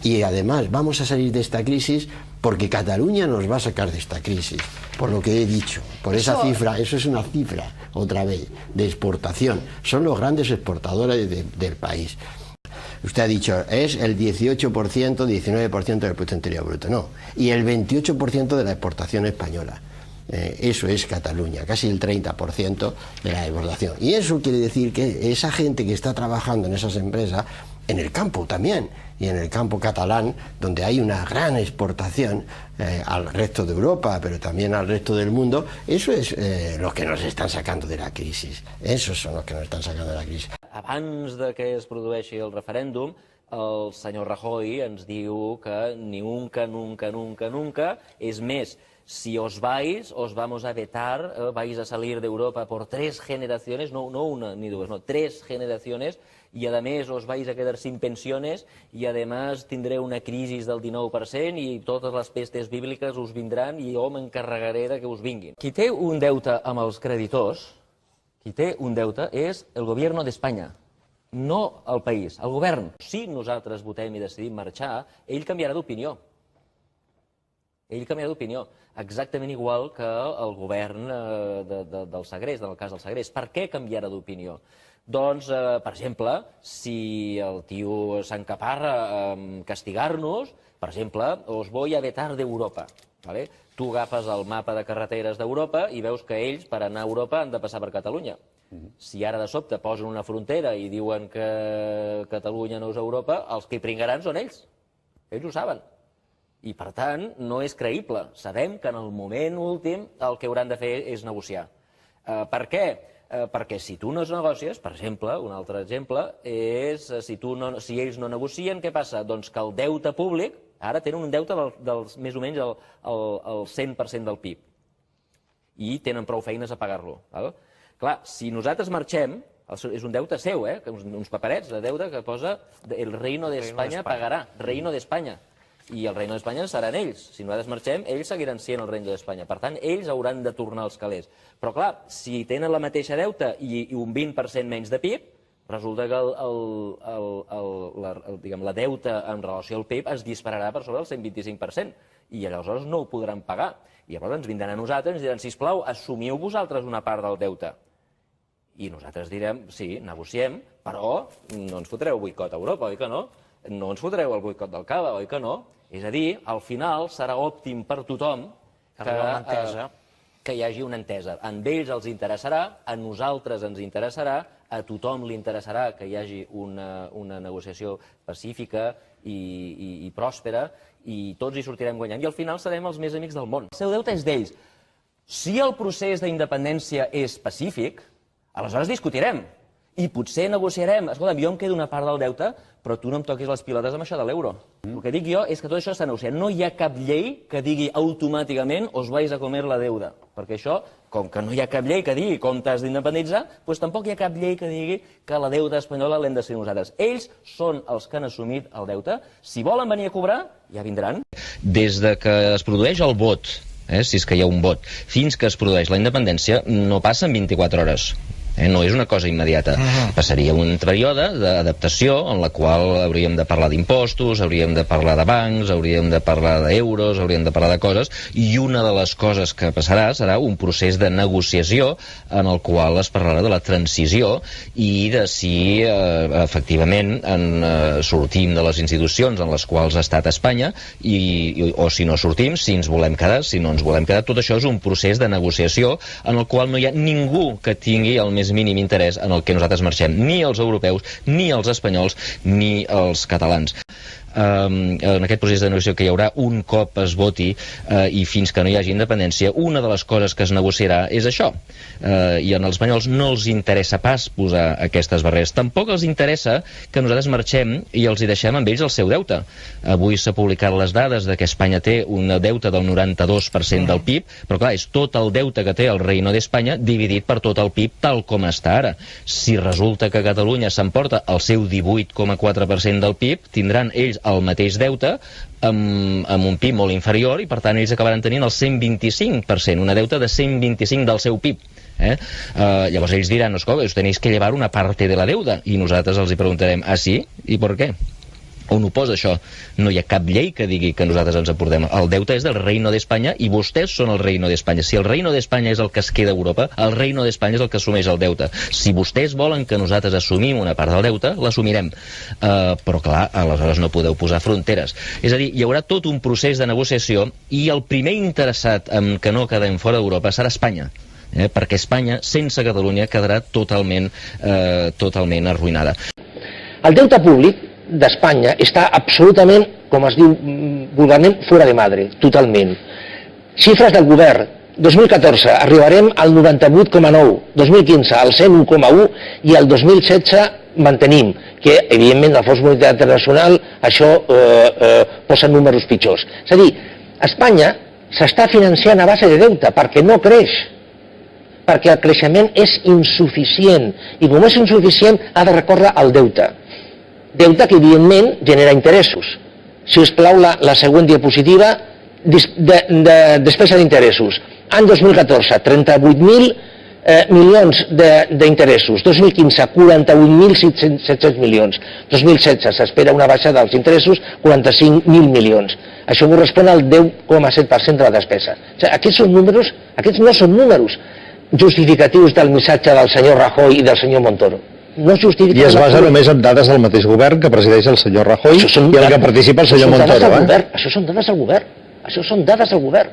Y además vamos a salir de esta crisis porque Cataluña nos va a sacar de esta crisis, por lo que he dicho, por esa cifra. Eso es una cifra, otra vez, de exportación. Son los grandes exportadores del país. Usted ha dicho, es el 18%, 19% del Producto Interior Bruto. No, y el 28% de la exportación española. Eso es Cataluña, casi el 30% de la exportación. Y eso quiere decir que esa gente que está trabajando en esas empresas, en el campo también, y en el campo catalán, donde hay una gran exportación al resto de Europa, pero también al resto del mundo, eso es los que nos están sacando de la crisis. Esos son los que nos están sacando de la crisis. Abans de que es produeixi el referèndum, el senyor Rajoy ens diu que ni nunca, nunca, nunca, nunca, és més, si os vais, os vamos a vetar, vais a salir de Europa por 3 generaciones, no una ni dos, no, 3 generaciones, y además os vais a quedar sin pensiones y además tindré una crisis del 19% y totes les pestes bíbliques us vindran i jo m'encarregaré de que us vinguin. Qui té un deute amb els creditors, qui té un deute és el gobierno d'Espanya, no el país, el govern. Si nosaltres votem i decidim marxar, ell canviarà d'opinió. Ell canviarà d'opinió, exactament igual que el govern del Segrest, en el cas del Segrest. Per què canviarà d'opinió? Doncs, per exemple, si el tio s'encaparra a castigar-nos, per exemple, os voy a vetar d'Europa. Tu agafes el mapa de carreteres d'Europa i veus que ells, per anar a Europa, han de passar per Catalunya. Si ara de sobte posen una frontera i diuen que Catalunya no és Europa, els que hi pringaran són ells. Ells ho saben. I, per tant, no és creïble. Sabem que en el moment últim el que hauran de fer és negociar. Per què? Perquè si tu no es negocies, per exemple, un altre exemple, és si ells no negocien, què passa? Doncs que el deute públic, ara tenen un deute més o menys el 100% del PIB. I tenen prou feines a pagar-lo. Clar, si nosaltres marxem, és un deute seu, uns paperets de deute que posa el Reino de España pagarà, Reino de España. I el Reino d'Espanya seran ells. Si nosaltres marxem, ells seguiran sent el Reino d'Espanya. Per tant, ells hauran de tornar els calés. Però, clar, si tenen la mateixa deute i un 20% menys de PIB, resulta que la deute en relació al PIB es dispararà per sobre el 125%. I aleshores no ho podran pagar. I llavors ens vindran a nosaltres i ens diran, sisplau, assumiu vosaltres una part del deute. I nosaltres direm, sí, negociem, però no ens fotreu boicot a Europa, oi que no? No ens fotreu el boicot del cava, oi que no? És a dir, al final serà òptim per tothom que hi hagi una entesa. A ells els interessarà, a nosaltres ens interessarà, a tothom li interessarà que hi hagi una negociació pacífica i pròspera i tots hi sortirem guanyant i al final serem els més amics del món. El seu deute és d'ells. Si el procés d'independència és pacífic, aleshores discutirem i potser negociarem. Escolta'm, jo em quedo una part del deute, però tu no em toquis les pilotes amb això de l'euro. El que dic jo és que tot això s'ha negociat. No hi ha cap llei que digui automàticament os vais a comer la deuda. Perquè això, com que no hi ha cap llei que digui com t'has d'independitzar, doncs tampoc hi ha cap llei que digui que la deuta espanyola l'hem de ser nosaltres. Ells són els que han assumit el deute. Si volen venir a cobrar, ja vindran. Des de que es produeix el vot, si és que hi ha un vot, fins que es produeix la independència, no passen 24 hores. No és una cosa immediata. Passaria un període d'adaptació en la qual hauríem de parlar d'impostos, hauríem de parlar de bancs, hauríem de parlar d'euros, hauríem de parlar de coses, i una de les coses que passarà serà un procés de negociació en el qual es parlarà de la transició i de si efectivament sortim de les institucions en les quals ha estat Espanya o si no sortim, si ens volem quedar, si no ens volem quedar. Tot això és un procés de negociació en el qual no hi ha ningú que tingui el més mínim interès en el que nosaltres marxem, ni els europeus, ni els espanyols, ni els catalans. En aquest procés de negociació que hi haurà un cop es voti i fins que no hi hagi independència, una de les coses que es negociarà és això. I als espanyols no els interessa pas posar aquestes barreres. Tampoc els interessa que nosaltres marxem i els hi deixem amb ells el seu deute. Avui s'ha publicat les dades de que Espanya té un deute del 92% del PIB, però clar, és tot el deute que té el Reino d'Espanya dividit per tot el PIB tal com està ara. Si resulta que Catalunya s'emporta el seu 18,4% del PIB, tindran ells el mateix deute amb un PIB molt inferior i per tant ells acabaran tenint el 125%, una deute de 125 del seu PIB. Llavors ells diran, escolta, us tenéis que llevar una parte de la deuda i nosaltres els hi preguntarem, sí? I per què? on ho posa això? No hi ha cap llei que digui que nosaltres ens aportem. El deute és del Reino d'Espanya i vostès són el Reino d'Espanya. Si el Reino d'Espanya és el que es queda a Europa, el Reino d'Espanya és el que assumeix el deute. Si vostès volen que nosaltres assumim una part del deute, l'assumirem. Però clar, aleshores no podeu posar fronteres. És a dir, hi haurà tot un procés de negociació i el primer interessat en que no quedem fora d'Europa serà Espanya. Perquè Espanya, sense Catalunya, quedarà totalment arruïnada. El deute públic d'Espanya està absolutament, com es diu vulgarment, fora de madre, totalment. Xifres del govern: 2014 arribarem al 98,9, 2015 al 101,1 i el 2016 mantenim, que evidentment el Fons Monetari Internacional això posa números pitjors. És a dir, Espanya s'està financiant a base de deute perquè no creix, perquè el creixement és insuficient i com és insuficient ha de recórrer al deute. Deute que evidentment genera interessos. Si us plau la següent diapositiva, despesa d'interessos. Any 2014, 38.000 milions d'interessos. 2015, 48.700 milions. 2016 s'espera una baixa dels interessos, 45.000 milions. Això correspon al 10,7% de la despesa. O sigui, aquests no són números justificatius del missatge del senyor Rajoy i del senyor Montoro. No I es basa només en dades del mateix govern que presideix el senyor Rajoy i en el que participa el senyor Montoro. Això són dades del govern. Això són dades del govern.